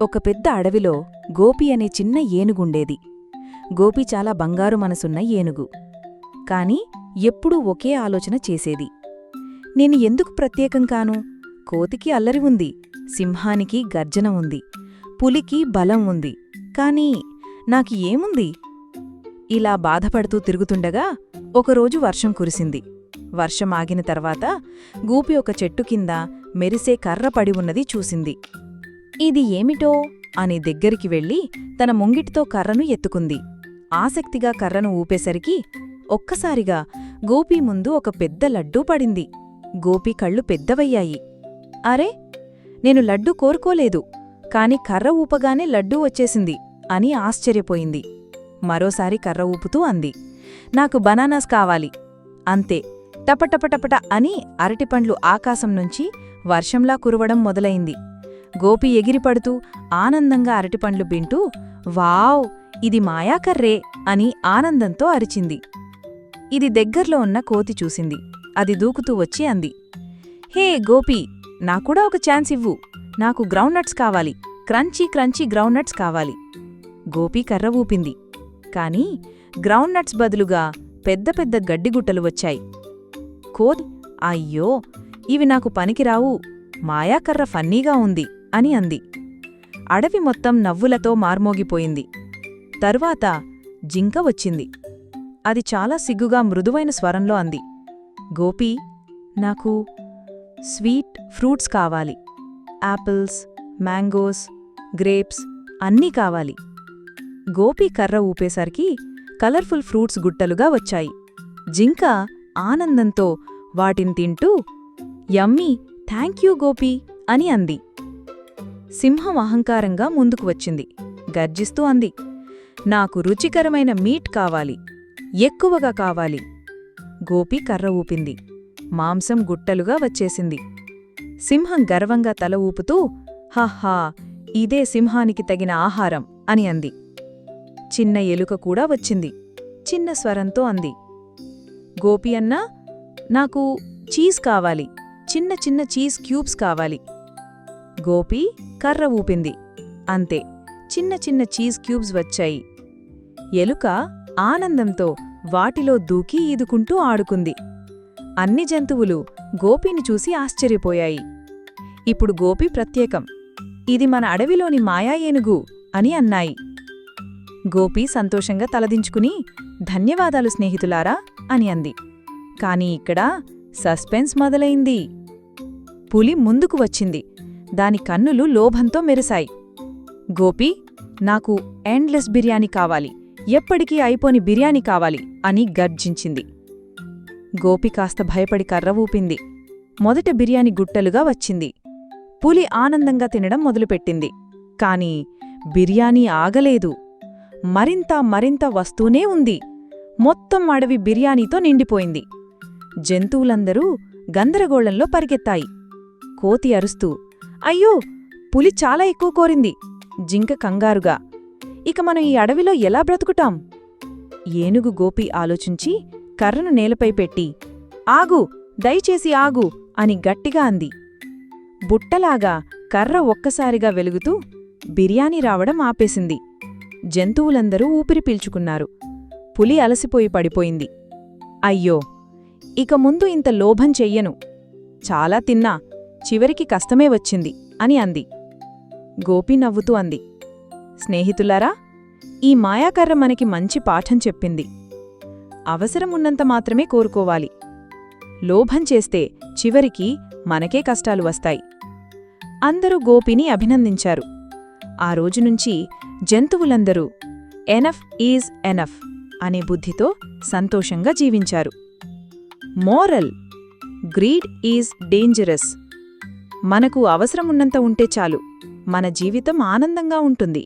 ఒక పెద్ద అడవిలో గోపి అనే చిన్న ఏనుగుండేది. గోపి చాలా బంగారు మనసున్న ఏనుగు. కాని ఎప్పుడూ ఒకే ఆలోచన చేసేది. నేను ఎందుకు ప్రత్యేకం కాను? కోతికి అల్లరి ఉంది, సింహానికి గర్జన ఉంది, పులికి బలం ఉంది, కాని నాకు ఏముంది? ఇలా బాధపడుతూ తిరుగుతుండగా ఒకరోజు వర్షం కురిసింది. వర్షం ఆగిన తర్వాత గోపి ఒక చెట్టు కింద మెరిసే కర్ర పడి ఉన్నది చూసింది. ఇది ఏమిటో అని దగ్గరికి వెళ్ళి తన ముంగిటితో కర్రను ఎత్తుకుంది. ఆసక్తిగా కర్రను ఊపేసరికి ఒక్కసారిగా గోపి ముందు ఒక పెద్ద లడ్డూ పడింది. గోపి కళ్ళు పెద్దవయ్యాయి. అరే, నేను లడ్డూ కోరుకోలేదు, కాని కర్ర ఊపగానే లడ్డూ వచ్చేసింది అని ఆశ్చర్యపోయింది. మరోసారి కర్ర ఊపుతూ అంది, నాకు బనానాస్ కావాలి. అంతే, టపటపటపట అని అరటిపండ్లు ఆకాశం నుంచి వర్షంలా కురవడం మొదలైంది. గోపి ఎగిరిపడుతూ ఆనందంగా అరటిపండ్లు బింటూ, వావ్, ఇది మాయాకర్రే అని ఆనందంతో అరిచింది. ఇది దగ్గర్లో ఉన్న కోతి చూసింది. అది దూకుతూ వచ్చి అంది, హే గోపి, నాకూడా ఒక ఛాన్స్ ఇవ్వు. నాకు గ్రౌండ్నట్స్ కావాలి, క్రంచీ క్రంచీ గ్రౌండ్నట్స్ కావాలి. గోపి కర్ర ఊపింది. కాని గ్రౌండ్నట్స్ బదులుగా పెద్ద పెద్ద గడ్డిగుట్టలు వచ్చాయి. కోతి, అయ్యో, ఇవి నాకు పనికిరావు, మాయాకర్ర ఫన్నీగా ఉంది అని అంది. అడవి మొత్తం నవ్వులతో మార్మోగిపోయింది. తరువాత జింక వచ్చింది. అది చాలా సిగ్గుగా మృదువైన స్వరంలో అంది, గోపీ, నాకు స్వీట్ ఫ్రూట్స్ కావాలి. యాపిల్స్, మ్యాంగోస్, గ్రేప్స్ అన్నీ కావాలి. గోపి కర్ర ఊపేసరికి కలర్ఫుల్ ఫ్రూట్స్ గుట్టలుగా వచ్చాయి. జింక ఆనందంతో వాటిని తింటూ, యమ్మీ, థ్యాంక్యూ గోపీ అని అంది. సింహం అహంకారంగా ముందుకు వచ్చింది. గర్జిస్తూ అంది, నాకు రుచికరమైన మీట్ కావాలి, ఎక్కువగా కావాలి. గోపి కర్ర ఊపింది. మాంసం గుట్టలుగా వచ్చేసింది. సింహం గర్వంగా తల ఊపుతూ, హహా, ఇదే సింహానికి తగిన ఆహారం అని అంది. చిన్న ఎలుక కూడా వచ్చింది. చిన్న స్వరంతో అంది, గోపి అన్నా, నాకు చీజ్ కావాలి, చిన్న చిన్న చీజ్ క్యూబ్స్ కావాలి. గోపి కర్ర ఊపింది. అంతే, చిన్న చిన్న చీజ్ క్యూబ్స్ వచ్చాయి. ఎలుక ఆనందంతో వాటిలో దూకి ఈదుకుంటూ ఆడుకుంది. అన్ని జంతువులు గోపిని చూసి ఆశ్చర్యపోయాయి. ఇప్పుడు గోపి ప్రత్యేకం, ఇది మన అడవిలోని మాయా ఏనుగు అని అన్నాయి. గోపి సంతోషంగా తలదించుకుని, ధన్యవాదాలు స్నేహితులారా అని అంది. కాని ఇక్కడ సస్పెన్స్ మొదలైంది. పులి ముందుకు వచ్చింది. దాని కన్నులు లోభంతో మెరిశాయి. గోపి, నాకు ఎండ్లెస్ బిర్యానీ కావాలి, ఎప్పటికీ అయిపోని బిర్యానీ కావాలి అని గర్జించింది. గోపి కాస్త భయపడి కర్ర ఊపింది. మొదట బిర్యానీ గుట్టలుగా వచ్చింది. పులి ఆనందంగా తినడం మొదలుపెట్టింది. కాని బిర్యానీ ఆగలేదు. మరింత మరింత వస్తూనే ఉంది. మొత్తం అడవి బిర్యానీతో నిండిపోయింది. జంతువులందరూ గందరగోళంలో పరిగెత్తాయి. కోతి అరుస్తూ, అయ్యో, పులి చాలా ఎక్కువ కోరింది. జింక కంగారుగా, ఇక మనం ఈ అడవిలో ఎలా బ్రతుకుటాం? ఏనుగు గోపి ఆలోచించి కర్రను నేలపై పెట్టి, ఆగు, దయచేసి ఆగు అని గట్టిగా అంది. బుట్టలాగా కర్ర ఒక్కసారిగా వెలుగుతూ బిర్యానీ రావడం ఆపేసింది. జంతువులందరూ ఊపిరి పీల్చుకున్నారు. పులి అలసిపోయి పడిపోయింది. అయ్యో, ఇక ముందు ఇంత లోభం చెయ్యను, చాలా తిన్నా, చివరికి కష్టమే వచ్చింది అని అంది. గోపి నవ్వుతూ అంది, స్నేహితులారా, ఈ మాయాకర్ర మనకి మంచి పాఠం చెప్పింది. అవసరం ఉన్నంత మాత్రమే కోరుకోవాలి. లోభం చేస్తే చివరికి మనకే కష్టాలు వస్తాయి. అందరూ గోపిని అభినందించారు. ఆ రోజునుంచి జంతువులందరూ ఎనఫ్ ఈజ్ ఎనఫ్ అనే బుద్ధితో సంతోషంగా జీవించారు. Moral: greed is dangerous. మనకు అవసరమున్నంత ఉంటే చాలు, మన జీవితం ఆనందంగా ఉంటుంది.